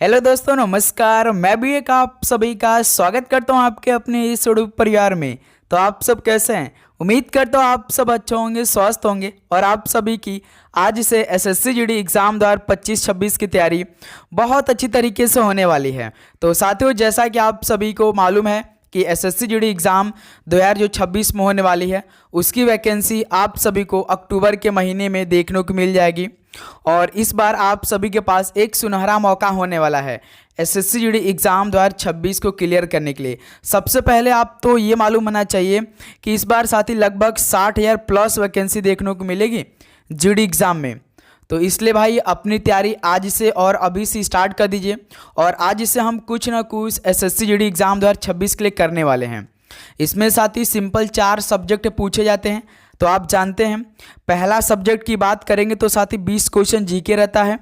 Hello दोस्तों, नमस्कार। मैं भी एक आप सभी का स्वागत करता हूं आपके अपने इस यूट्यूब परिवार में। तो आप सब कैसे हैं? उम्मीद करता हूं आप सब अच्छे होंगे, स्वस्थ होंगे और आप सभी की आज से एसएससी जीडी एग्ज़ाम 2025-26 की तैयारी बहुत अच्छी तरीके से होने वाली है। तो साथियों, जैसा कि आप सभी को मालूम है कि एसएससी जीडी एग्ज़ाम 2026 में होने वाली है, उसकी वैकेंसी आप सभी को अक्टूबर के महीने में देखने को मिल जाएगी। और इस बार आप सभी के पास एक सुनहरा मौका होने वाला है एसएससी जीडी एग्ज़ाम 2026 को क्लियर करने के लिए। सबसे पहले आप तो ये मालूम होना चाहिए कि इस बार साथी लगभग 60,000 प्लस वैकेंसी देखने को मिलेगी जीडी एग्ज़ाम में। तो इसलिए भाई अपनी तैयारी आज से और अभी से स्टार्ट कर दीजिए। और आज से हम कुछ ना कुछ एसएससी जीडी एग्ज़ाम 2026 के लिए करने वाले हैं। इसमें साथ ही सिंपल 4 सब्जेक्ट पूछे जाते हैं। तो आप जानते हैं, पहला सब्जेक्ट की बात करेंगे तो साथ ही 20 क्वेश्चन जीके रहता है,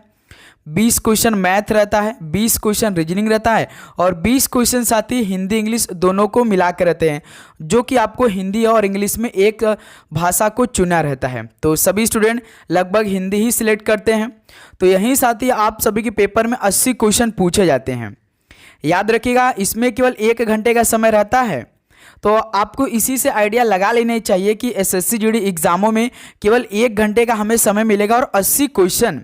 20 क्वेश्चन मैथ रहता है, 20 क्वेश्चन रीजनिंग रहता है और 20 क्वेश्चन साथ ही हिंदी इंग्लिश दोनों को मिला कर रहते हैं, जो कि आपको हिंदी और इंग्लिश में एक भाषा को चुना रहता है। तो सभी स्टूडेंट लगभग हिंदी ही सिलेक्ट करते हैं। तो यहीं साथ ही आप सभी के पेपर में 80 क्वेश्चन पूछे जाते हैं। याद रखिएगा, इसमें केवल 1 घंटे का समय रहता है। तो आपको इसी से आइडिया लगा लेना चाहिए कि एसएससी जीडी एग्जामों में केवल 1 घंटे का हमें समय मिलेगा और 80 क्वेश्चन,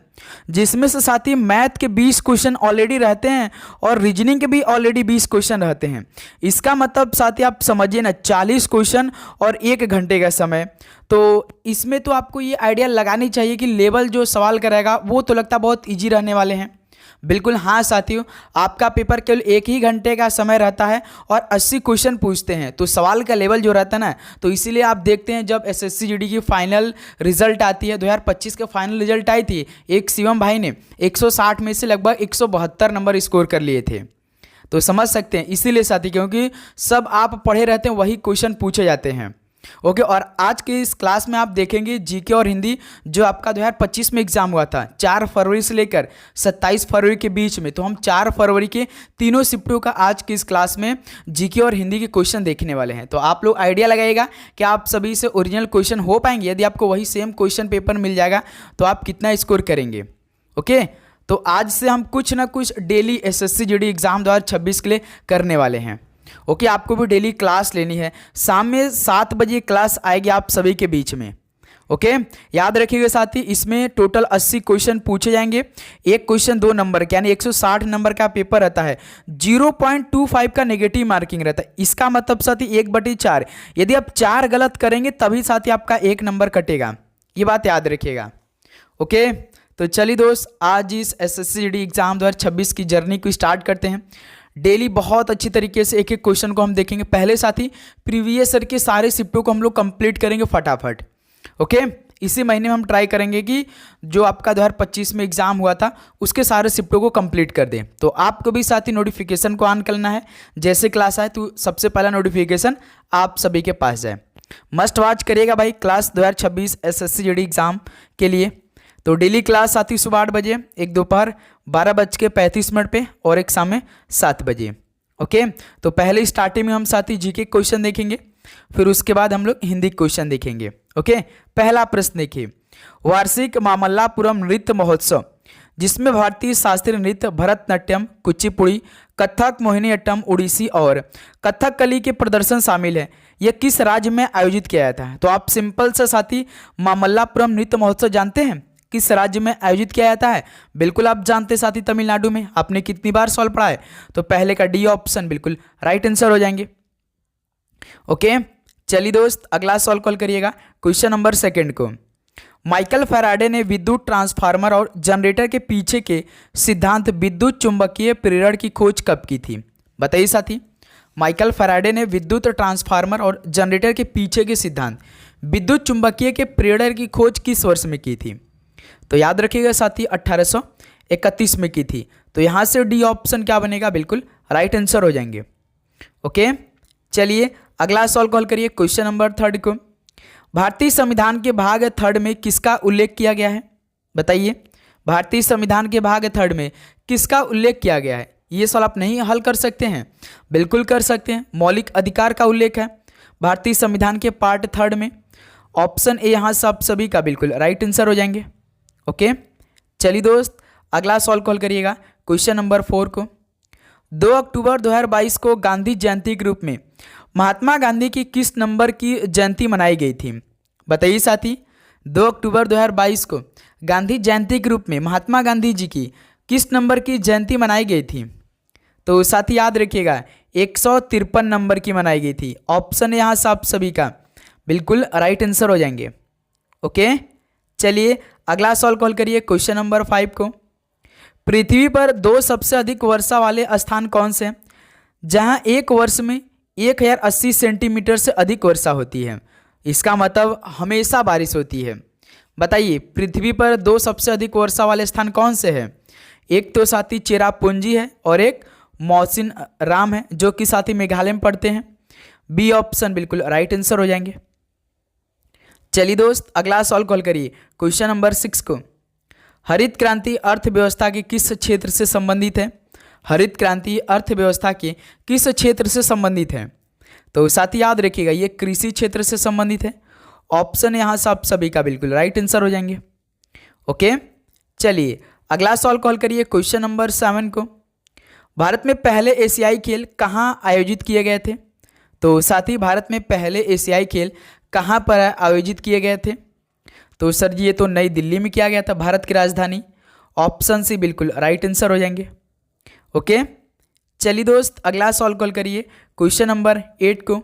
जिसमें से साथ ही मैथ के 20 क्वेश्चन ऑलरेडी रहते हैं और रीजनिंग के भी ऑलरेडी 20 क्वेश्चन रहते हैं। इसका मतलब साथ ही आप समझिए ना, 40 क्वेश्चन और 1 घंटे का समय। तो इसमें तो आपको ये आइडिया लगानी चाहिए कि लेवल जो सवाल करेगा वो तो लगता बहुत ईजी रहने वाले हैं। बिल्कुल हाँ साथियों, आपका पेपर केवल 1 ही घंटे का समय रहता है और 80 क्वेश्चन पूछते हैं। तो सवाल का लेवल जो रहता है ना, तो इसीलिए आप देखते हैं जब एसएससी जीडी की फाइनल रिजल्ट आती है, 2025 का फाइनल रिजल्ट आई थी, एक शिवम भाई ने 160 में से लगभग 172 नंबर स्कोर कर लिए थे। तो समझ सकते हैं, इसीलिए साथी, क्योंकि सब आप पढ़े रहते हैं वही क्वेश्चन पूछे जाते हैं। ओके, और आज के इस क्लास में आप देखेंगे जीके और हिंदी जो आपका 2025 में एग्जाम हुआ था 4 फरवरी से लेकर 27 फरवरी के बीच में। तो हम 4 फरवरी के तीनों शिफ्टों का आज की इस क्लास में जीके और हिंदी के क्वेश्चन देखने वाले हैं। तो आप लोग आइडिया लगाइएगा कि आप सभी से ओरिजिनल क्वेश्चन हो पाएंगे। यदि आपको वही सेम क्वेश्चन पेपर मिल जाएगा तो आप कितना स्कोर करेंगे। ओके, तो आज से हम कुछ ना कुछ डेली एसएससी जीडी एग्जाम 2026 के लिए करने वाले हैं। ओके, आपको भी डेली क्लास लेनी है। शाम में 7 बजे क्लास आएगी आप सभी के बीच में। ओके, याद रखिएगा साथी, इसमें टोटल 80 क्वेश्चन पूछे जाएंगे। एक क्वेश्चन 2 नंबर का, यानी 160 नंबर का पेपर रहता है। 0.25 का नेगेटिव मार्किंग रहता है। इसका मतलब साथी 1/4, यदि आप 4 गलत करेंगे तभी साथी आपका 1 नंबर कटेगा। ये बात याद रखिएगा। ओके, तो चलिए दोस्त, आज इस एसएससी जीडी एग्जाम 2026 की जर्नी को स्टार्ट करते हैं। डेली बहुत अच्छी तरीके से एक एक क्वेश्चन को हम देखेंगे। पहले साथी प्रीवियस ईयर के सारे शिफ्टों को हम लोग कंप्लीट करेंगे फटाफट। ओके, इसी महीने में हम ट्राई करेंगे कि जो आपका 2025 में एग्जाम हुआ था उसके सारे शिफ्टों को कंप्लीट कर दें। तो आपको भी साथी नोटिफिकेशन को ऑन करना है। जैसे क्लास आए तो सबसे पहला नोटिफिकेशन आप सभी के पास जाए। मस्ट वॉच करिएगा भाई क्लास 2026 एसएससी जीडी एग्जाम के लिए। तो डेली क्लास साथी सुबह 8 बजे, एक दोपहर 12:35 पे और एक शाम में 7 बजे। ओके, तो पहले स्टार्टिंग में हम साथी जीके क्वेश्चन देखेंगे, फिर उसके बाद हम लोग हिंदी क्वेश्चन देखेंगे। ओके, पहला प्रश्न देखिए, वार्षिक मामल्लापुरम नृत्य महोत्सव जिसमें भारतीय शास्त्रीय नृत्य भरतनाट्यम, कुचिपुड़ी, कथक, मोहिनीअट्टम, उड़ीसी और कथकली के प्रदर्शन शामिल है, यह किस राज्य में आयोजित किया जाता है? तो आप सिंपल से साथी मामल्लापुरम नृत्य महोत्सव जानते हैं किस राज्य में आयोजित किया जाता है? बिल्कुल आप जानते हैं साथी, तमिलनाडु में। आपने कितनी बार सॉल्व पढ़ा है? तो पहले का डी ऑप्शन बिल्कुल राइट आंसर हो जाएंगे। ओके, चलिए दोस्त, अगला सॉल्व कॉल करिएगा क्वेश्चन नंबर 2 को। माइकल फैराडे ने विद्युत ट्रांसफार्मर और जनरेटर के पीछे के सिद्धांत विद्युत चुंबकीय प्रेरण की खोज कब की थी? बताइए साथी, माइकल फैराडे ने विद्युत ट्रांसफार्मर और जनरेटर के पीछे के सिद्धांत विद्युत चुंबकीय के प्रेरण की खोज किस वर्ष में की थी? तो याद रखिएगा साथी 1831 में की थी। तो यहाँ से डी ऑप्शन क्या बनेगा? बिल्कुल राइट आंसर हो जाएंगे। ओके, चलिए अगला सॉल्व कॉल करिए क्वेश्चन नंबर 3 को। भारतीय संविधान के भाग 3 में किसका उल्लेख किया गया है? बताइए, भारतीय संविधान के भाग 3 में किसका उल्लेख किया गया है? ये सवाल आप नहीं हल कर सकते हैं? बिल्कुल कर सकते हैं। मौलिक अधिकार का उल्लेख है भारतीय संविधान के पार्ट 3 में। ऑप्शन ए यहाँ से आप सभी का बिल्कुल राइट आंसर हो जाएंगे। ओके, चलिए दोस्त, अगला सॉल्व कॉल करिएगा क्वेश्चन नंबर 4 को। 2 अक्टूबर 2022 को गांधी जयंती के रूप में महात्मा गांधी की किस नंबर की जयंती मनाई गई थी? बताइए साथी। 2 अक्टूबर 2022 को गांधी जयंती के रूप में महात्मा गांधी जी की किस नंबर की जयंती मनाई गई थी? तो साथी याद रखिएगा 153 नंबर की मनाई गई थी। ऑप्शन यहाँ से आप सभी का बिल्कुल राइट आंसर हो जाएंगे। ओके, चलिए अगला सवाल कॉल करिए क्वेश्चन नंबर 5 को। पृथ्वी पर 2 सबसे अधिक वर्षा वाले स्थान कौन से हैं जहां एक वर्ष में 1080 सेंटीमीटर से अधिक वर्षा होती है? इसका मतलब हमेशा बारिश होती है। बताइए पृथ्वी पर 2 सबसे अधिक वर्षा वाले स्थान कौन से हैं? एक तो साथी चेरापूंजी है और एक मौसिन राम है, जो कि साथी मेघालय में पड़ते हैं। बी ऑप्शन बिल्कुल राइट आंसर हो जाएंगे। चलिए दोस्त अगला सवाल कॉल करिए क्वेश्चन नंबर 6 को। हरित क्रांति अर्थव्यवस्था के किस क्षेत्र से संबंधित है? हरित क्रांति अर्थव्यवस्था के किस क्षेत्र से संबंधित है? तो साथी याद रखिएगा ये कृषि क्षेत्र से संबंधित है। ऑप्शन यहाँ से आप सभी का बिल्कुल राइट आंसर हो जाएंगे। ओके, चलिए अगला सवाल कॉल करिए क्वेश्चन नंबर 7 को। भारत में पहले एशियाई खेल कहाँ आयोजित किए गए थे? तो साथी भारत में पहले एशियाई खेल कहाँ पर आयोजित किए गए थे? तो सर जी ये तो नई दिल्ली में किया गया था, भारत की राजधानी। ऑप्शन सी बिल्कुल राइट आंसर हो जाएंगे। ओके, चलिए दोस्त अगला सवाल कॉल करिए क्वेश्चन नंबर 8 को।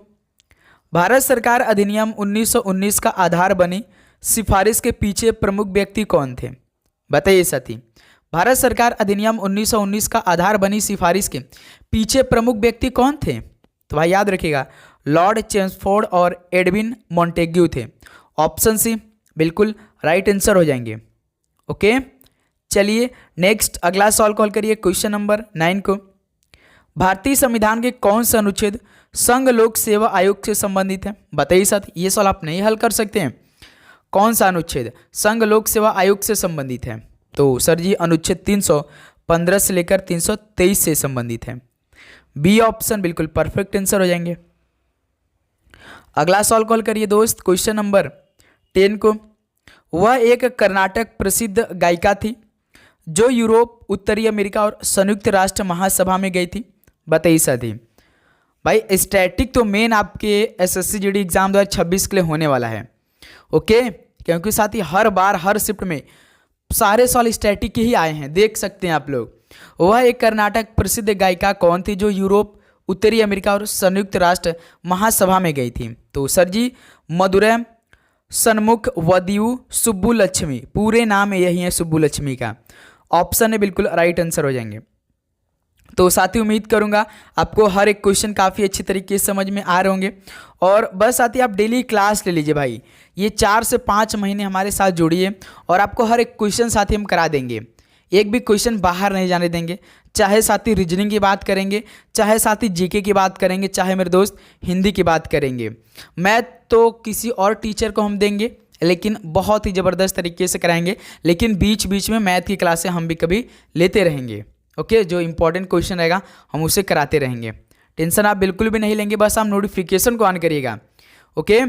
भारत सरकार अधिनियम 1919 का आधार बनी सिफारिश के पीछे प्रमुख व्यक्ति कौन थे? बताइए साथी। भारत सरकार अधिनियम 1919 का आधार बनी सिफारिश के पीछे प्रमुख व्यक्ति कौन थे? तो भाई याद रखिएगा लॉर्ड चेम्सफोर्ड और एडविन मॉन्टेग्यू थे। ऑप्शन सी बिल्कुल राइट आंसर हो जाएंगे। ओके, चलिए नेक्स्ट अगला सवाल कॉल करिए क्वेश्चन नंबर 9 को। भारतीय संविधान के कौन सा अनुच्छेद संघ लोक सेवा आयोग से संबंधित है? बताइए साथ, ये सवाल आप नहीं हल कर सकते हैं। कौन सा अनुच्छेद संघ लोक सेवा आयोग से संबंधित है? तो सर जी अनुच्छेद 315 से लेकर 323 से संबंधित है। बी ऑप्शन बिल्कुल परफेक्ट आंसर हो जाएंगे। अगला सवाल कॉल करिए दोस्त क्वेश्चन नंबर 10 को। वह एक कर्नाटक प्रसिद्ध गायिका थी जो यूरोप, उत्तरी अमेरिका और संयुक्त राष्ट्र महासभा में गई थी। बताइए साथी। भाई स्टैटिक तो मेन आपके एसएससी जीडी एग्जाम 2026 के लिए होने वाला है। ओके, क्योंकि साथी हर बार हर शिफ्ट में सारे सवाल स्टैटिक के ही आए हैं, देख सकते हैं आप लोग। वह एक कर्नाटक प्रसिद्ध गायिका कौन थी जो यूरोप, उत्तरी अमेरिका और संयुक्त राष्ट्र महासभा में गई थी? तो सर जी मदुरै सन्मुख वदियू सुब्बुलक्ष्मी, पूरे नाम यही है सुब्बुलक्ष्मी का। ऑप्शन है बिल्कुल राइट आंसर हो जाएंगे। तो साथी उम्मीद करूंगा आपको हर एक क्वेश्चन काफ़ी अच्छी तरीके से समझ में आ रहे होंगे। और बस साथी आप डेली क्लास ले लीजिए भाई, ये 4 से 5 महीने हमारे साथ जुड़िए और आपको हर एक क्वेश्चन साथी हम करा देंगे। एक भी क्वेश्चन बाहर नहीं जाने देंगे। चाहे साथी रीजनिंग की बात करेंगे, चाहे साथी जीके की बात करेंगे, चाहे मेरे दोस्त हिंदी की बात करेंगे। मैथ तो किसी और टीचर को हम देंगे, लेकिन बहुत ही ज़बरदस्त तरीके से कराएंगे। लेकिन बीच बीच में मैथ की क्लासें हम भी कभी लेते रहेंगे। ओके, जो इंपॉर्टेंट क्वेश्चन रहेगा हम उसे कराते रहेंगे। टेंशन आप बिल्कुल भी नहीं लेंगे, बस आप नोटिफिकेशन को ऑन करिएगा। ओके,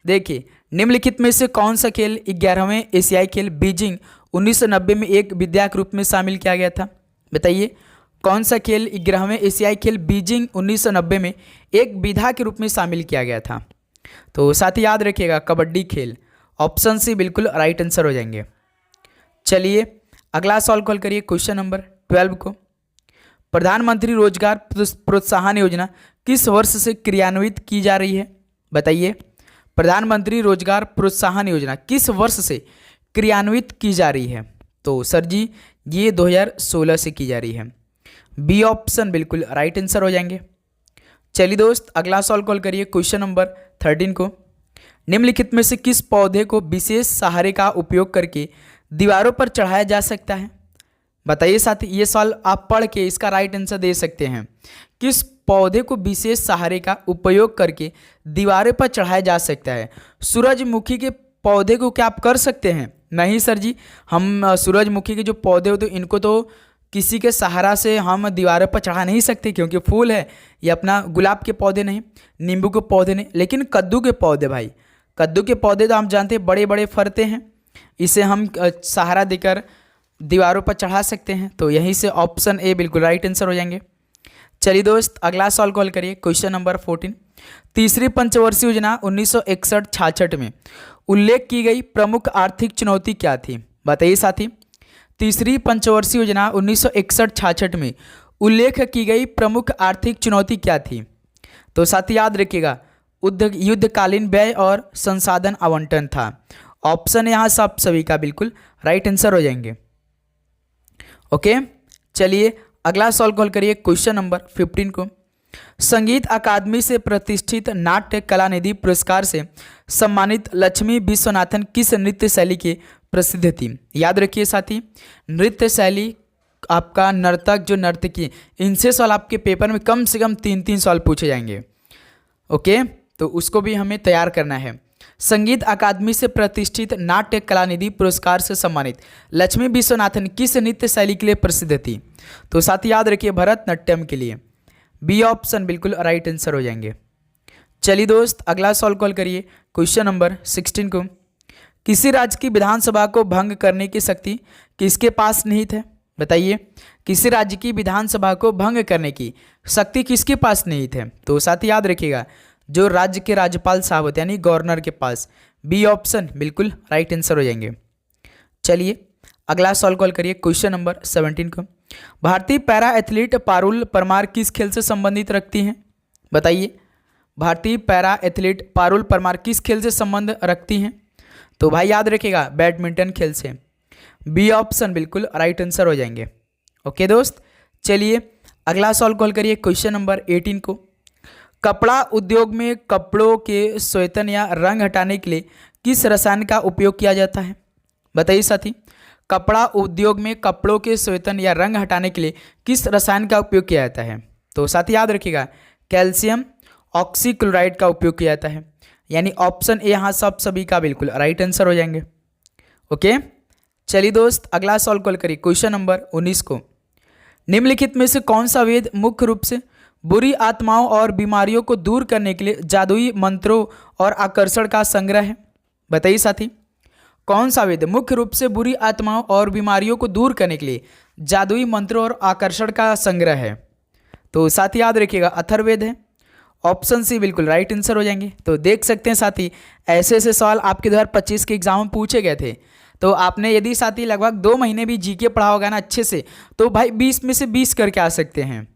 देखिए निम्नलिखित में से कौन सा खेल 11वें एशियाई खेल बीजिंग 1990 में एक विद्या के रूप में शामिल किया गया था? बताइए कौन सा खेल 11वें एशियाई खेल बीजिंग 1990 में एक विधा के रूप में शामिल किया गया था? तो साथ ही याद रखिएगा कबड्डी खेल। ऑप्शन सी बिल्कुल राइट आंसर हो जाएंगे। चलिए अगला सवाल कॉल करिए क्वेश्चन नंबर 12 को। प्रधानमंत्री रोजगार प्रोत्साहन योजना किस वर्ष से क्रियान्वित की जा रही है? बताइए प्रधानमंत्री रोजगार प्रोत्साहन योजना किस वर्ष से क्रियान्वित की जा रही है? तो सर जी ये 2016 से की जा रही है। बी ऑप्शन बिल्कुल राइट आंसर हो जाएंगे। चलिए दोस्त अगला सवाल कॉल करिए क्वेश्चन नंबर 13 को। निम्नलिखित में से किस पौधे को विशेष सहारे का उपयोग करके दीवारों पर चढ़ाया जा सकता है? बताइए साथी, ये सवाल आप पढ़ के इसका राइट आंसर दे सकते हैं। किस पौधे को विशेष सहारे का उपयोग करके दीवारों पर चढ़ाया जा सकता है? सूरजमुखी के पौधे को क्या आप कर सकते हैं? नहीं सर जी, हम सूरजमुखी के जो पौधे होते हैं इनको तो किसी के सहारा से हम दीवारों पर चढ़ा नहीं सकते, क्योंकि फूल है ये। अपना गुलाब के पौधे नहीं, नींबू के पौधे नहीं, लेकिन कद्दू के पौधे भाई, कद्दू के पौधे तो हम जानते हैं बड़े बड़े फरते हैं, इसे हम सहारा देकर दीवारों पर चढ़ा सकते हैं। तो यहीं से ऑप्शन ए बिल्कुल राइट आंसर हो जाएंगे। चलिए दोस्त अगला सवाल कॉल करिए, क्वेश्चन नंबर 14। तीसरी पंचवर्षीय योजना 1961-66 में उल्लेख की गई प्रमुख आर्थिक चुनौती क्या थी? बताइए साथी। तीसरी पंचवर्षीय योजना 1961-66 में उल्लेख की गई प्रमुख आर्थिक चुनौती क्या थी? तो साथी याद रखिएगा, युद्धकालीन व्यय और संसाधन आवंटन था। ऑप्शन यहाँ सब सभी का बिल्कुल राइट आंसर हो जाएंगे। ओके, चलिए अगला सवाल कॉल करिए, क्वेश्चन नंबर 15 को। संगीत अकादमी से प्रतिष्ठित नाट्य कलानिधि पुरस्कार से सम्मानित लक्ष्मी विश्वनाथन किस नृत्य शैली के प्रसिद्ध थी? याद रखिए साथी, नृत्य शैली आपका नर्तक जो नर्तकी, इनसे सवाल आपके पेपर में कम से कम 3-3 सवाल पूछे जाएंगे। ओके, तो उसको भी हमें तैयार करना है। संगीत अकादमी से प्रतिष्ठित नाट्य कलानिधि पुरस्कार से सम्मानित लक्ष्मी विश्वनाथन किस नृत्य शैली के लिए प्रसिद्ध थी? तो साथ ही याद रखिए भरतनाट्यम के लिए। बी ऑप्शन बिल्कुल राइट आंसर हो जाएंगे। चलिए दोस्त अगला सवाल कॉल करिए, क्वेश्चन नंबर 16 को। किसी राज्य की विधानसभा को भंग करने की शक्ति किसके पास निहित है? बताइए, किसी राज्य की विधानसभा को भंग करने की शक्ति किसके पास निहित है? तो साथ ही याद रखिएगा, जो राज्य के राज्यपाल साहब होते हैं यानी गवर्नर के पास। बी ऑप्शन बिल्कुल राइट आंसर हो जाएंगे। चलिए अगला सवाल कॉल करिए, क्वेश्चन नंबर 17 को। भारतीय पैरा एथलीट पारुल परमार किस खेल से संबंधित रखती हैं? बताइए, भारतीय पैरा एथलीट पारुल परमार किस खेल से संबंध रखती हैं? तो भाई याद रखिएगा बैडमिंटन खेल से। बी ऑप्शन बिल्कुल राइट आंसर हो जाएंगे। ओके दोस्त, चलिए अगला सवाल कॉल करिए, क्वेश्चन नंबर 18 को। कपड़ा उद्योग में कपड़ों के सोयतन या रंग हटाने के लिए किस रसायन का उपयोग किया जाता है? बताइए साथी, कपड़ा उद्योग में कपड़ों के सोयतन या रंग हटाने के लिए किस रसायन का उपयोग किया जाता है? तो साथी याद रखिएगा कैल्शियम ऑक्सीक्लोराइड का उपयोग किया जाता है, यानी ऑप्शन ए यहाँ सब सभी का बिल्कुल राइट आंसर हो जाएंगे। ओके, चलिए दोस्त अगला सवाल कॉल करिए, क्वेश्चन नंबर 19 को। निम्नलिखित में से कौन सा वेद मुख्य रूप से बुरी आत्माओं और बीमारियों को दूर करने के लिए जादुई मंत्रों और आकर्षण का संग्रह है? बताइए साथी, कौन सा वेद मुख्य रूप से बुरी आत्माओं और बीमारियों को दूर करने के लिए जादुई मंत्रों और आकर्षण का संग्रह है? तो साथी याद रखिएगा अथर्ववेद है। ऑप्शन सी बिल्कुल राइट आंसर हो जाएंगे। तो देख सकते हैं साथी, ऐसे ऐसे सवाल आपके 2025 के एग्जाम में पूछे गए थे। तो आपने यदि साथी लगभग 2 महीने भी जीके पढ़ा होगा ना अच्छे से, तो भाई 20 में से 20 करके आ सकते हैं।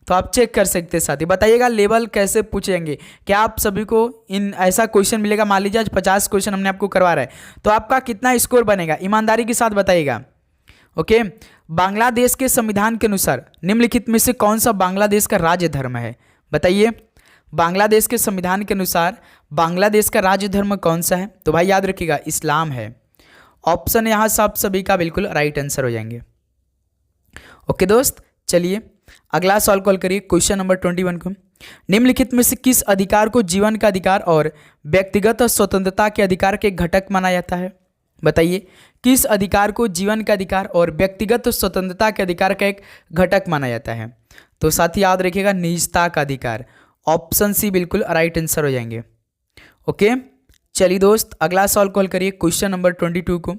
तो आप चेक कर सकते हैं साथी। बताइएगा लेवल कैसे पूछेंगे, क्या आप सभी को इन ऐसा क्वेश्चन मिलेगा? मान लीजिए आज 50 क्वेश्चन हमने आपको करवा रहा है, तो आपका कितना स्कोर बनेगा? ईमानदारी के साथ बताइएगा। ओके, बांग्लादेश के संविधान के अनुसार निम्नलिखित में से कौन सा बांग्लादेश का राज्य धर्म है? बताइए, बांग्लादेश के संविधान के अनुसार बांग्लादेश का राज्य धर्म कौन सा है? तो भाई याद रखिएगा इस्लाम है। ऑप्शन यहाँ सब सभी का बिल्कुल राइट आंसर हो जाएंगे। ओके दोस्त, चलिए अगला सवाल कॉल करिए, क्वेश्चन नंबर 21 को। निम्नलिखित में से किस अधिकार को जीवन का अधिकार और व्यक्तिगत स्वतंत्रता के अधिकार के घटक माना जाता है? बताइए, किस अधिकार को जीवन का अधिकार और व्यक्तिगत स्वतंत्रता के अधिकार का एक घटक माना जाता है? तो साथ ही याद रखिएगा निजता का अधिकार। ऑप्शन सी बिल्कुल राइट आंसर हो जाएंगे। ओके, चलिए दोस्त अगला सवाल कॉल करिए, क्वेश्चन नंबर 22 को।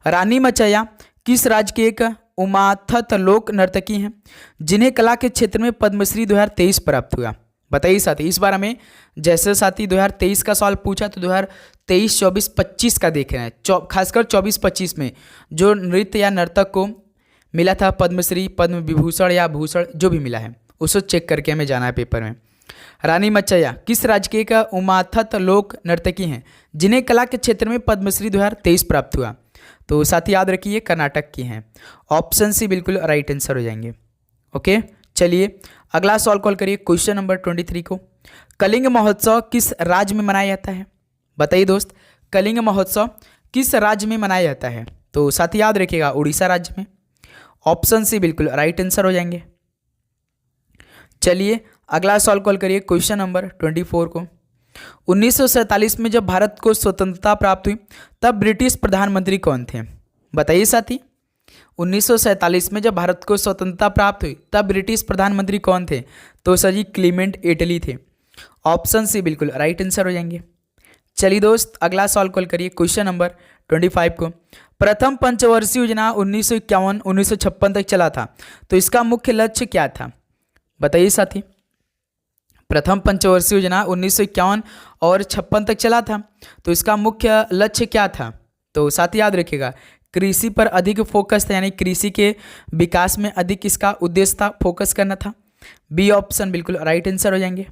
रानी मचैया किस राज्य के एक उमाथत लोक नर्तकी हैं जिन्हें कला के क्षेत्र में पद्मश्री 2023 प्राप्त हुआ? बताइए साथी, इस बार हमें जैसे साथी 2023 का सवाल पूछा तो 2023, 24, 25 का देख रहे हैं। खासकर 24-25 में जो नृत्य या नर्तक को मिला था पद्मश्री, पद्म विभूषण या भूषण जो भी मिला है उसको चेक करके हमें जाना है पेपर में। रानी मचैया किस राज्य के एक उमाथत लोक नर्तकी हैं जिन्हें कला के क्षेत्र में पद्मश्री 2023 प्राप्त हुआ? तो साथ ही याद रखिए कर्नाटक की हैं। ऑप्शन सी बिल्कुल राइट आंसर हो जाएंगे। ओके, चलिए अगला सवाल कॉल करिए, क्वेश्चन नंबर 23 को। कलिंग महोत्सव किस राज्य में मनाया जाता है? बताइए दोस्त, कलिंग महोत्सव किस राज्य में मनाया जाता है? तो साथ ही याद रखिएगा उड़ीसा राज्य में। ऑप्शन सी बिल्कुल राइट आंसर हो जाएंगे। चलिए अगला सवाल कॉल करिए, क्वेश्चन नंबर 24 को। 1947 में जब भारत को स्वतंत्रता प्राप्त हुई तब ब्रिटिश प्रधानमंत्री कौन थे? बताइए साथी, 1947 में जब भारत को स्वतंत्रता प्राप्त हुई तब ब्रिटिश प्रधानमंत्री कौन थे? तो सर जी क्लीमेंट एटली थे। ऑप्शन सी बिल्कुल राइट आंसर हो जाएंगे। चलिए दोस्त अगला सवाल कॉल करिए, क्वेश्चन नंबर 25 को। प्रथम पंचवर्षीय योजना 1951-1956 तक चला था, तो इसका मुख्य लक्ष्य क्या था? बताइए साथी। प्रथम पंचवर्षीय योजना 1951 और 56 तक चला था, तो इसका मुख्य लक्ष्य क्या था? तो साथी याद रखिएगा, कृषि पर अधिक फोकस था, यानी कृषि के विकास में अधिक इसका उद्देश्य था, फोकस करना था। बी ऑप्शन बिल्कुल राइट आंसर हो जाएंगे।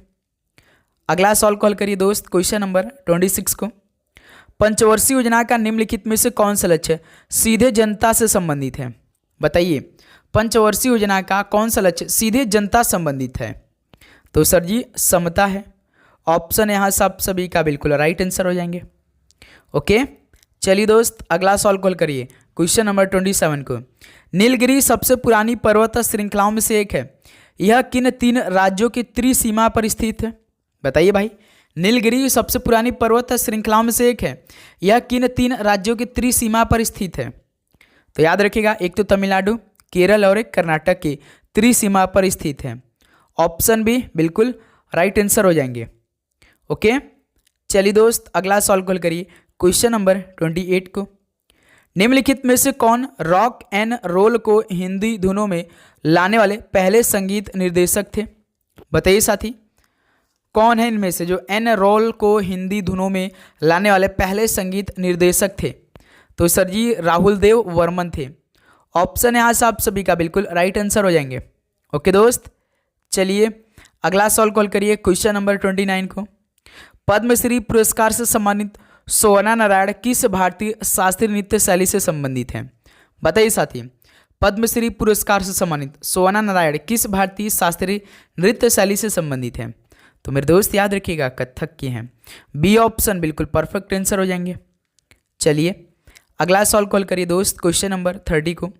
अगला सॉल्व कॉल करिए दोस्त, क्वेश्चन नंबर 26 को। पंचवर्षीय योजना का निम्नलिखित में से कौन सा लक्ष्य सीधे जनता से संबंधित है? बताइए, पंचवर्षीय योजना का कौन सा लक्ष्य सीधे जनता संबंधित है? तो सर जी समता है। ऑप्शन यहाँ सब सभी का बिल्कुल राइट आंसर हो जाएंगे। ओके, चलिए दोस्त अगला सॉल्व कॉल करिए, क्वेश्चन नंबर 27 को। नीलगिरी सबसे पुरानी पर्वत श्रृंखलाओं में से एक है, यह किन 3 राज्यों की त्रिसीमा पर स्थित है? बताइए भाई, नीलगिरी सबसे पुरानी पर्वत श्रृंखलाओं में से एक है, यह किन 3 राज्यों की त्रिसीमा पर स्थित है? तो याद रखिएगा, एक तो तमिलनाडु, केरल और एक कर्नाटक की त्रिसीमा पर स्थित है। ऑप्शन बी बिल्कुल राइट आंसर हो जाएंगे। ओके, चलिए दोस्त अगला सॉल्व कॉल करिए, क्वेश्चन नंबर 28 को। निम्नलिखित में से कौन रॉक एंड रोल को हिंदी धुनों में लाने वाले पहले संगीत निर्देशक थे? बताइए साथी, कौन है इनमें से जो एन रोल को हिंदी धुनों में लाने वाले पहले संगीत निर्देशक थे? तो सर जी राहुल देव वर्मन थे। ऑप्शन यहाँ से आप सभी का बिल्कुल राइट आंसर हो जाएंगे। ओके दोस्त, चलिए अगला सॉल्व कॉल करिए, क्वेश्चन नंबर 29 को। पद्मश्री पुरस्कार से सम्मानित सोना नारायण किस भारतीय शास्त्रीय नृत्य शैली से संबंधित हैं? बताइए साथी, पद्मश्री पुरस्कार से सम्मानित सोना नारायण किस भारतीय शास्त्रीय नृत्य शैली से संबंधित हैं? तो मेरे दोस्त याद रखिएगा, कथक की हैं। बी ऑप्शन बिल्कुल परफेक्ट आंसर हो जाएंगे। चलिए अगला सॉल्व कॉल करिए दोस्त, क्वेश्चन नंबर 30 को।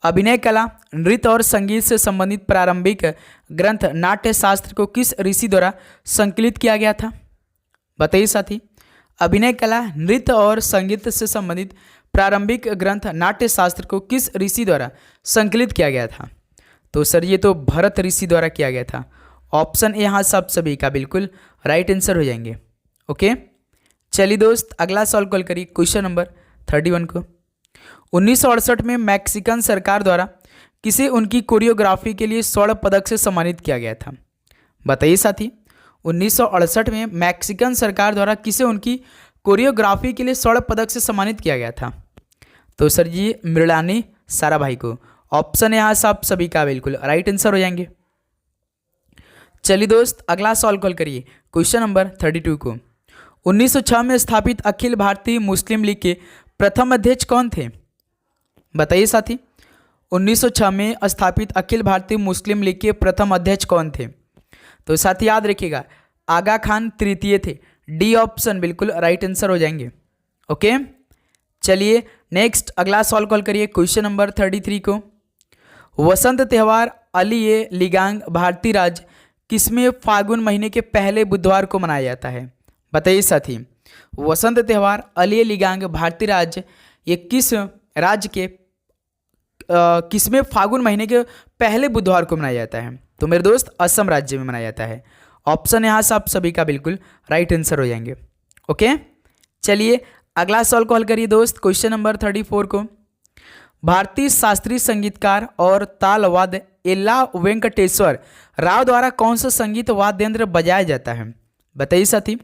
अभिनय कला, नृत्य और संगीत से संबंधित प्रारंभिक ग्रंथ नाट्य शास्त्र को किस ऋषि द्वारा संकलित किया गया था? बताइए साथी, अभिनय कला, नृत्य और संगीत से संबंधित प्रारंभिक ग्रंथ नाट्य शास्त्र को किस ऋषि द्वारा संकलित किया गया था? तो सर ये तो भरत ऋषि द्वारा किया गया था। ऑप्शन यहाँ सब सभी का बिल्कुल राइट आंसर हो जाएंगे। ओके, चलिए दोस्त अगला सॉल्व कॉल करिए, क्वेश्चन नंबर 31 को। 1968 में मैक्सिकन सरकार द्वारा किसे उनकी कोरियोग्राफी के लिए स्वर्ण पदक से सम्मानित किया गया था? बताइए साथी, 1968 में मैक्सिकन सरकार द्वारा किसे उनकी कोरियोग्राफी के लिए स्वर्ण पदक से सम्मानित किया गया था? तो सर जी मृणालिनी साराभाई को। ऑप्शन यहाँ सब सभी का बिल्कुल राइट आंसर हो जाएंगे। चलिए दोस्त अगला सॉल्व कॉल करिए, क्वेश्चन नंबर 32 को। 1906 में स्थापित अखिल भारतीय मुस्लिम लीग के प्रथम अध्यक्ष कौन थे? बताइए साथी, 1906 में स्थापित अखिल भारतीय मुस्लिम लीग के प्रथम अध्यक्ष कौन थे? तो साथी याद रखिएगा, आगा खान तृतीय थे। डी ऑप्शन बिल्कुल राइट आंसर हो जाएंगे। ओके, चलिए नेक्स्ट अगला सॉल्व कॉल करिए, क्वेश्चन नंबर 33 को। वसंत त्यौहार अली ए लिगांग भारतीय राज्य किसमें फागुन महीने के पहले बुधवार को मनाया जाता है? बताइए साथी, वसंत त्यौहार अली ए लिगांग भारतीय राज्य ये किस राज्य के किसमें फागुन महीने के पहले बुधवार को मनाया जाता है? तो मेरे दोस्त असम राज्य में मनाया जाता है। ऑप्शन यहाँ से आप सभी का बिल्कुल राइट आंसर हो जाएंगे। ओके, चलिए अगला सॉल्व कॉल करिए दोस्त, क्वेश्चन नंबर 34 को। भारतीय शास्त्रीय संगीतकार और तालवाद्य एल्ला वेंकटेश्वर राव द्वारा कौन सा संगीत वाद्य यंत्र बजाया जाता है? बताइए साथी,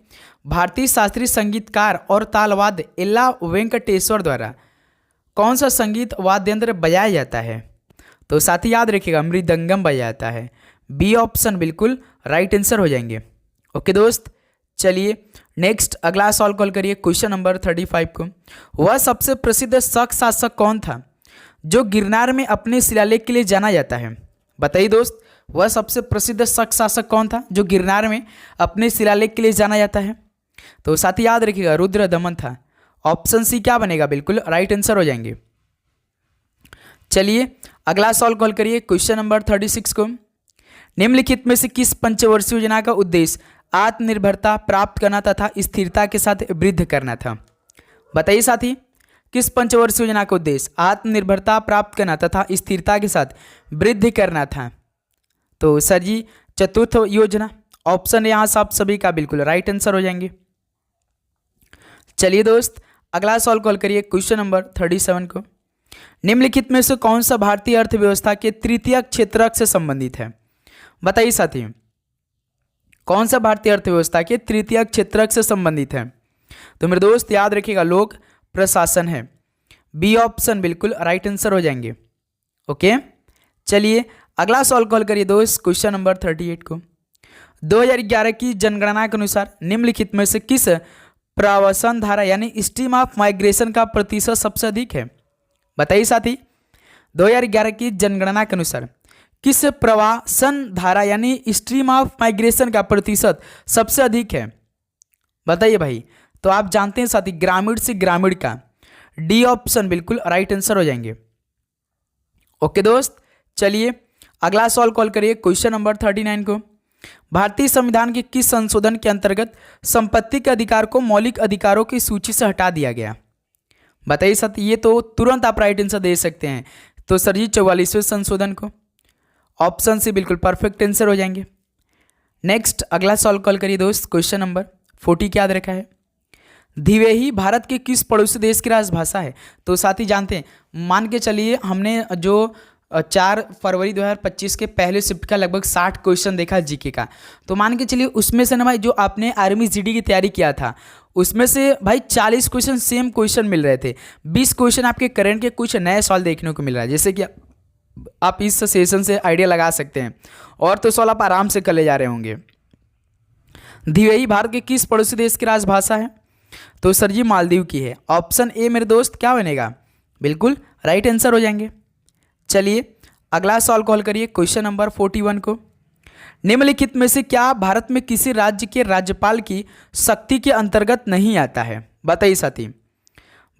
भारतीय शास्त्रीय संगीतकार और तालवाद्य एल्ला वेंकटेश्वर द्वारा कौन सा संगीत वाद्य यंत्र बजाया जाता है? तो साथी याद रखिएगा, मृदंगम बजाया जाता है। बी ऑप्शन बिल्कुल राइट आंसर हो जाएंगे। ओके दोस्त, चलिए नेक्स्ट अगला सॉल्व कॉल करिए, क्वेश्चन नंबर 35 को। वह सबसे प्रसिद्ध शक शासक कौन था जो गिरनार में अपने शिलालेख के लिए जाना जाता है? बताइए दोस्त, वह सबसे प्रसिद्ध शक शासक कौन था जो गिरनार में अपने शिलालेख के लिए जाना जाता है? तो साथी याद रखिएगा, रुद्रदमन था। ऑप्शन सी क्या बनेगा? बिल्कुल राइट आंसर हो जाएंगे। चलिए अगला सॉल्व कॉल करिए, क्वेश्चन नंबर 36 को। निम्नलिखित में से किस पंचवर्षीय योजना का उद्देश्य आत्मनिर्भरता प्राप्त करना तथा स्थिरता के साथ वृद्धि करना था? बताइए साथी, किस पंचवर्षीय योजना का उद्देश्य आत्मनिर्भरता प्राप्त करना तथा स्थिरता के साथ वृद्धि करना था? तो सर जी चतुर्थ योजना। ऑप्शन यहाँ से आप सभी का बिल्कुल राइट आंसर हो जाएंगे। चलिए दोस्त अगला सवाल कॉल करिए क्वेश्चन नंबर 37 को। निम्नलिखित में से कौन सा भारतीय अर्थव्यवस्था के तृतीय क्षेत्रक से संबंधित है? बताइए साथी, कौन सा भारतीय अर्थव्यवस्था के तृतीय क्षेत्रक से संबंधित है? तो मेरे दोस्त याद रखिएगा, लोक प्रशासन है। बी ऑप्शन बिल्कुल राइट आंसर हो जाएंगे। ओके, चलिए अगला सवाल कॉल करिए दोस्त क्वेश्चन नंबर 38 को। 2011 की जनगणना के अनुसार निम्नलिखित में से किस प्रवासन धारा यानी स्ट्रीम ऑफ माइग्रेशन का प्रतिशत सबसे अधिक है? बताइए साथी, 2011 की जनगणना के अनुसार किस प्रवासन धारा यानी स्ट्रीम ऑफ माइग्रेशन का प्रतिशत सबसे अधिक है? बताइए भाई। तो आप जानते हैं साथी, ग्रामीण से ग्रामीण का। डी ऑप्शन बिल्कुल राइट आंसर हो जाएंगे। ओके दोस्त, चलिए अगला सवाल कॉल करिए क्वेश्चन नंबर 39 को। भारतीय संविधान के किस संशोधन के अंतर्गत संपत्ति के अधिकार को मौलिक अधिकारों की सूची से हटा दिया गया? बताइए साथी, ये तो तुरंत आप राइट आंसर दे सकते हैं। तो सर जी 44वें संशोधन को। ऑप्शन सी बिल्कुल परफेक्ट आंसर हो जाएंगे। नेक्स्ट अगला सवाल कॉल करिए दोस्त क्वेश्चन नंबर 40 क्या याद रखा है? धिवेही भारत के किस पड़ोसी देश की राजभाषा है? तो साथी जानते हैं, मान के चलिए हमने जो 4 फरवरी 2025 के पहले शिफ्ट का लगभग 60 क्वेश्चन देखा जीके का। तो मान के चलिए उसमें से ना भाई जो आपने आर्मी जीडी की तैयारी किया था उसमें से भाई 40 क्वेश्चन सेम क्वेश्चन मिल रहे थे। 20 क्वेश्चन आपके करंट के कुछ नए सवाल देखने को मिल रहा है, जैसे कि आप इस सेशन से आइडिया लगा सकते हैं। और तो सवाल आप आराम से कर ले जा रहे होंगे। धिवेही भारत के किस पड़ोसी देश की राजभाषा है? तो सर जी मालदीव की है। ऑप्शन ए मेरे दोस्त क्या बनेगा? बिल्कुल राइट आंसर हो जाएंगे। चलिए अगला सवाल कॉल करिए क्वेश्चन नंबर 41 को। निम्नलिखित में से क्या भारत में किसी राज्य के राज्यपाल की शक्ति के अंतर्गत नहीं आता है? बताइए साथी,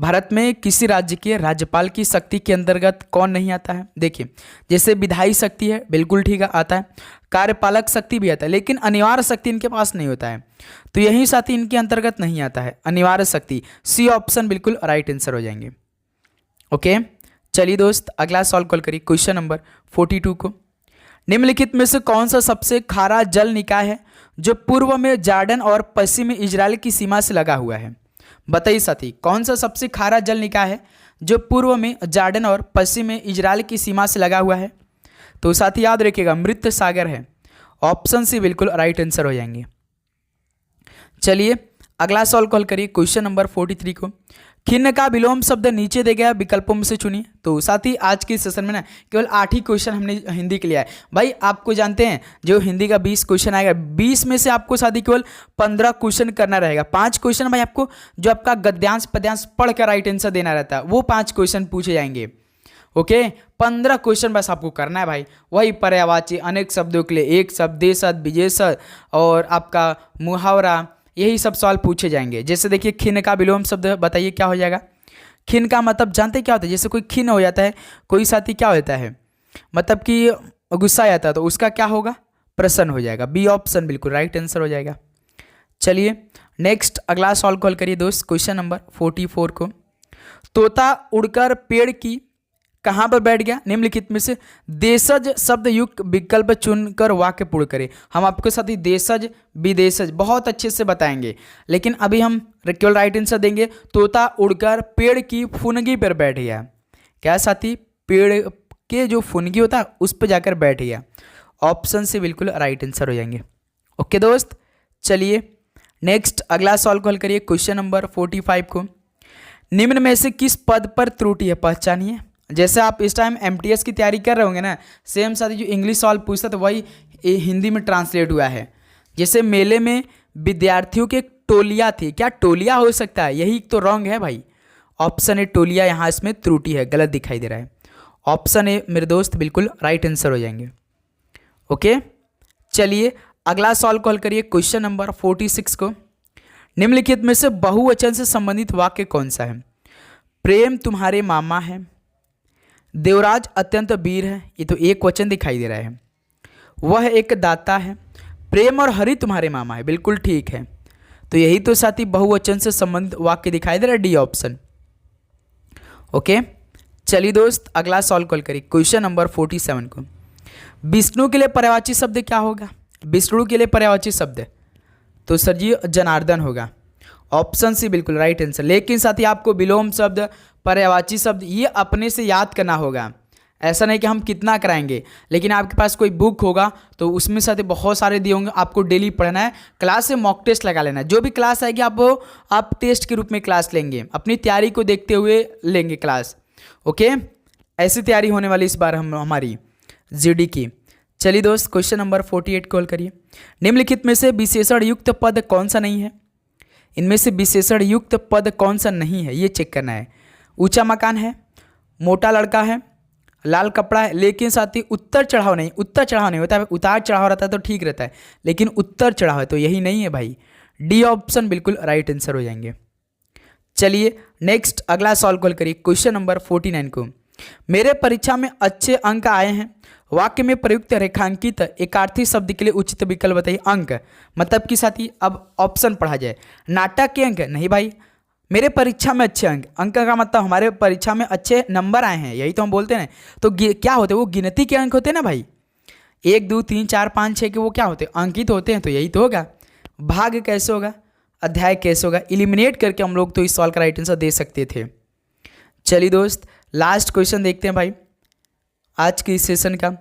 भारत में किसी राज्य के राज्यपाल की शक्ति के अंतर्गत कौन नहीं आता है? देखिए, जैसे विधायी शक्ति है, बिल्कुल ठीक है आता है। कार्यपालक शक्ति भी आता है, लेकिन अनिवार्य शक्ति इनके पास नहीं होता है। तो यही साथी इनके अंतर्गत नहीं आता है अनिवार्य शक्ति। सी ऑप्शन बिल्कुल राइट आंसर हो जाएंगे। ओके, चलिए दोस्त अगला सवाल कॉल करिए क्वेश्चन नंबर 42 को। निम्नलिखित में से कौन सा सबसे खारा जल निकाय है जो पूर्व में जॉर्डन और पश्चिम में इजराइल की सीमा से लगा हुआ है? बताइए साथी, कौन सा सबसे खारा जल निकाय है जो पूर्व में जॉर्डन और पश्चिम में इजराइल की सीमा से लगा हुआ है? तो साथी याद रखिएगा मृत सागर है। ऑप्शन सी बिल्कुल राइट आंसर हो जाएंगे। चलिए अगला सवाल कॉल करिए क्वेश्चन नंबर 43 को। खिन्न का विलोम शब्द नीचे दे गया विकल्पों में से चुनिए। तो साथी आज के सेशन में ना केवल 8 ही क्वेश्चन हमने हिंदी के लिए आए। भाई आपको जानते हैं जो हिंदी का 20 क्वेश्चन आएगा, 20 में से आपको साथी केवल 15 क्वेश्चन करना रहेगा। 5 क्वेश्चन भाई आपको जो आपका गद्यांश पद्यांश पढ़ कर राइट आंसर देना रहता है, वो 5 क्वेश्चन पूछे जाएंगे। ओके, 15 क्वेश्चन बस आपको करना है भाई। वही पर्यायवाची, अनेक शब्दों के लिए एक शब्द, देशद, विशेषण और आपका मुहावरा, यही सब सवाल पूछे जाएंगे। जैसे देखिए खिन्न का विलोम शब्द बताइए क्या हो जाएगा? खिन्न का मतलब जानते क्या होता है? जैसे कोई खिन्न हो जाता है, कोई साथी क्या होता है मतलब कि गुस्सा आ जाता है, तो उसका क्या होगा? प्रसन्न हो जाएगा। बी ऑप्शन बिल्कुल राइट आंसर हो जाएगा। चलिए नेक्स्ट अगला सवाल कॉल करिए दोस्त क्वेश्चन नंबर 44 को। तोता उड़कर पेड़ की कहाँ पर बैठ गया? निम्नलिखित में से देशज शब्द युक्त विकल्प चुनकर वाक्य पूर्ण करें। हम आपके साथ ही देशज विदेशज बहुत अच्छे से बताएंगे, लेकिन अभी हम केवल राइट आंसर देंगे। तोता उड़कर पेड़ की फुनगी पर बैठ गया। क्या साथी? पेड़ के जो फुनगी होता है उस पर जाकर बैठ गया। ऑप्शन से बिल्कुल राइट आंसर हो जाएंगे। ओके दोस्त, चलिए नेक्स्ट अगला सवाल कॉल करिए क्वेश्चन नंबर 45 को। निम्न में से किस पद पर त्रुटि है? पहचानिए। जैसे आप इस टाइम एमटीएस की तैयारी कर रहे होंगे ना, सेम साथी जो इंग्लिश सवाल पूछता तो वही हिंदी में ट्रांसलेट हुआ है। जैसे मेले में विद्यार्थियों की टोलियाँ थी, क्या टोलिया हो सकता है? यही तो रॉन्ग है भाई। ऑप्शन ए टोलिया यहाँ इसमें त्रुटि है, गलत दिखाई दे रहा है। ऑप्शन ए मेरे दोस्त बिल्कुल राइट आंसर हो जाएंगे। ओके, चलिए अगला सवाल कॉल करिए क्वेश्चन नंबर 46 को। निम्नलिखित में से बहुवचन से संबंधित वाक्य कौन सा है? प्रेम तुम्हारे मामा है, देवराज अत्यंत वीर है, ये तो एक वचन दिखाई दे रहा है। वह एक दाता है, प्रेम और हरि तुम्हारे मामा है, बिल्कुल ठीक है। तो यही तो साथी बहुवचन से संबंधित वाक्य दिखाई दे रहा है, डी ऑप्शन। ओके, चलिए दोस्त अगला सवाल कॉल करिए क्वेश्चन नंबर 47 को। विष्णु के लिए पर्यायवाची शब्द क्या होगा? विष्णु के लिए पर्यायवाची शब्द तो सर जी जनार्दन होगा। ऑप्शन सी बिल्कुल राइट आंसर। लेकिन साथ ही आपको विलोम शब्द, पर्यायवाची शब्द ये अपने से याद करना होगा। ऐसा नहीं कि हम कितना कराएंगे, लेकिन आपके पास कोई बुक होगा तो उसमें साथ ही बहुत सारे दिए होंगे, आपको डेली पढ़ना है। क्लास से मॉक टेस्ट लगा लेना है, जो भी क्लास आएगी आप टेस्ट के रूप में क्लास लेंगे, अपनी तैयारी को देखते हुए लेंगे क्लास। ओके, ऐसी तैयारी होने वाली इस बार हमारी जीडी की। चलिए दोस्त, क्वेश्चन नंबर 48 कॉल करिए। निम्नलिखित में से विशेषण युक्त पद कौन सा नहीं है? इनमें से विशेषण युक्त पद कौन सा नहीं है, ये चेक करना है। ऊंचा मकान है, मोटा लड़का है, लाल कपड़ा है, लेकिन साथ ही उत्तर चढ़ाव नहीं। उत्तर चढ़ाव नहीं होता है, उतार चढ़ाव रहता है तो ठीक रहता है, लेकिन उत्तर चढ़ाव है तो यही नहीं है भाई। डी ऑप्शन बिल्कुल राइट आंसर हो जाएंगे। चलिए नेक्स्ट अगला सॉल्व कॉल करिए क्वेश्चन नंबर 49 को। मेरे परीक्षा में अच्छे अंक आए हैं, वाक्य में प्रयुक्त रेखांकित एकार्थी शब्द के लिए उचित विकल्प बताइए। अंक मतलब कि साथी अब ऑप्शन पढ़ा जाए। नाटक के अंक नहीं भाई, मेरे परीक्षा में अच्छे अंक, अंक का मतलब हमारे परीक्षा में अच्छे नंबर आए हैं, यही तो हम बोलते हैं। तो क्या होते हैं वो गिनती के अंक होते हैं ना भाई, 1 2 3 4 5 6 के वो क्या होते हैं, अंकित होते हैं, तो यही तो होगा। भाग कैसे होगा, अध्याय कैसे होगा, इलिमिनेट करके हम लोग तो इस सवाल का राइट आंसर दे सकते थे। चलिए दोस्त लास्ट क्वेश्चन देखते हैं भाई आज के इस सेशन का।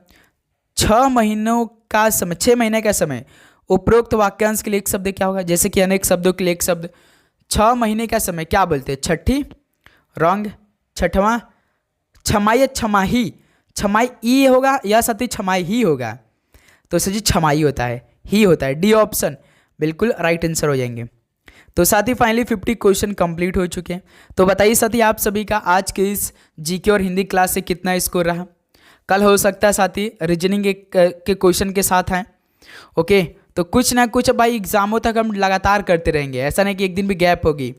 6 महीनों का समय, 6 महीने का समय, उपरोक्त वाक्यांश के लिए एक शब्द क्या होगा? जैसे कि अनेक शब्दों के लिए एक शब्द। 6 महीने का समय क्या बोलते हैं? छठी, रंग, छठवां, छमाई या छमाही, छमाई ई होगा या साथी छमाई ही होगा? तो सर जी छमाई होता है, ही होता है। डी ऑप्शन बिल्कुल राइट आंसर हो जाएंगे। तो साथी फाइनली 50 क्वेश्चन कंप्लीट हो चुके हैं। तो बताइए साथी आप सभी का आज के इस जीके और हिंदी क्लास से कितना स्कोर रहा? कल हो सकता है साथी रीजनिंग के क्वेश्चन के साथ हैं। ओके, तो कुछ ना कुछ भाई एग्जामों तक हम लगातार करते रहेंगे, ऐसा नहीं कि एक दिन भी गैप होगी।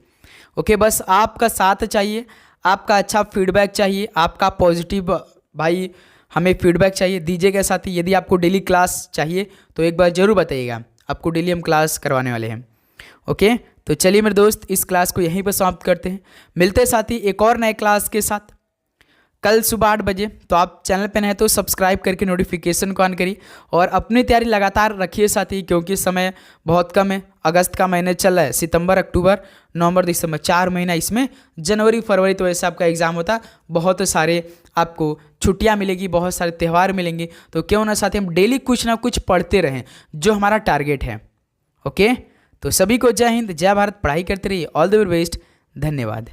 ओके, बस आपका साथ चाहिए, आपका अच्छा फीडबैक चाहिए, आपका पॉजिटिव भाई हमें फीडबैक चाहिए, दीजिएगा साथी। यदि आपको डेली क्लास चाहिए तो एक बार ज़रूर बताइएगा, आपको डेली हम क्लास करवाने वाले हैं। ओके, तो चलिए मेरे दोस्त इस क्लास को यहीं पर समाप्त करते हैं। मिलते हैं साथी एक और नए क्लास के साथ कल सुबह 8 बजे। तो आप चैनल पे नए तो सब्सक्राइब करके नोटिफिकेशन को ऑन करिए और अपनी तैयारी लगातार रखिए साथी, क्योंकि समय बहुत कम है। अगस्त का महीने चल रहा है, सितंबर, अक्टूबर, नवंबर, दिसंबर, 4 महीना, इसमें जनवरी फरवरी तो ऐसे आपका एग्जाम होता है। बहुत सारे आपको छुट्टियां मिलेगी, बहुत सारे त्यौहार मिलेंगे, तो क्यों ना साथी हम डेली कुछ ना कुछ पढ़ते रहें, जो हमारा टारगेट है। ओके, तो सभी को जय हिंद, जय भारत, पढ़ाई करते रहिए। ऑल द वेरी बेस्ट, धन्यवाद।